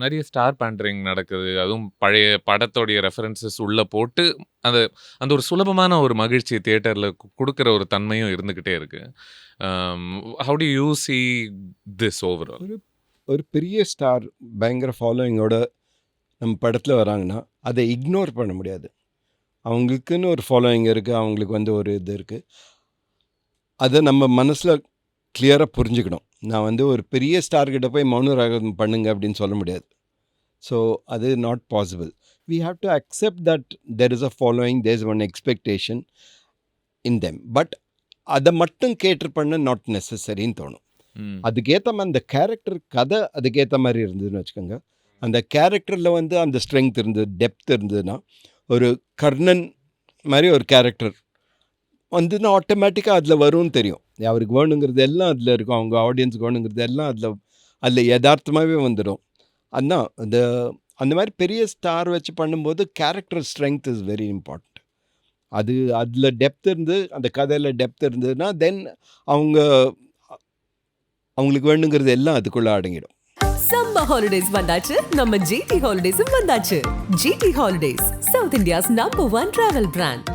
நெறைய ஸ்டார் பேண்டரிங் நடக்குது. அதுவும் பழைய படத்தோடைய ரெஃபரன்ஸஸ் உள்ள போட்டு, அந்த அந்த ஒரு சுலபமான ஒரு மகிழ்ச்சி தியேட்டர்ல குடுக்குற ஒரு தன்மையும் இருந்துகிட்டே இருக்கு. Um how do you see this overall? ஒரு ஒரு பெரிய ஸ்டார் பயங்கர ஃபாலோயிங்கோட நம்ம படத்தில் வராங்கன்னா அதை இக்னோர் பண்ண முடியாது. அவங்களுக்குன்னு ஒரு ஃபாலோயிங் இருக்குது, அவங்களுக்கு வந்து ஒரு இது இருக்குது. அதை நம்ம மனசில் கிளியராக புரிஞ்சுக்கணும். நான் வந்து ஒரு பெரிய ஸ்டார்கிட்ட போய் மௌன ராகம் பண்ணுங்க அப்படின்னு சொல்ல முடியாது. ஸோ அது not possible. We have to accept that there is a following, there is one expectation in them. But அதை மட்டும் கேட்டு பண்ண நாட் நெசசரின்னு தோணும். அதுக்கேற்ற மாதிரி அந்த கேரக்டர் கதை அதுக்கேற்ற மாதிரி இருந்ததுன்னு வச்சுக்கோங்க. அந்த கேரக்டரில் வந்து அந்த ஸ்ட்ரென்த் இருந்தது, டெப்த் இருந்ததுன்னா, ஒரு கர்ணன் மாதிரி ஒரு கேரக்டர் வந்துன்னா ஆட்டோமேட்டிக்காக அதில் வரும்னு தெரியும். அவருக்கு வேணுங்கிறது எல்லாம் அதில் இருக்கும், அவங்க ஆடியன்ஸுக்கு வேணுங்கிறது எல்லாம் அதில் யதார்த்தமாகவே வந்துடும். அதுதான் அந்த மாதிரி பெரிய ஸ்டார் வச்சு பண்ணும்போது character strength is very important. அதில் டெப்த் இருந்து, அந்த கதையில் டெப்த் இருந்ததுன்னா தென் அவங்களுக்கு வேணுங்கிறது எல்லாம் அதுக்குள்ளே அடங்கிடும். சம்மர் ஹாலிடேஸ் வந்தாச்சு, நம்ம ஜிடி ஹாலிடேஸும் வந்தாச்சு. GT holidays, south India's number 1 travel brand.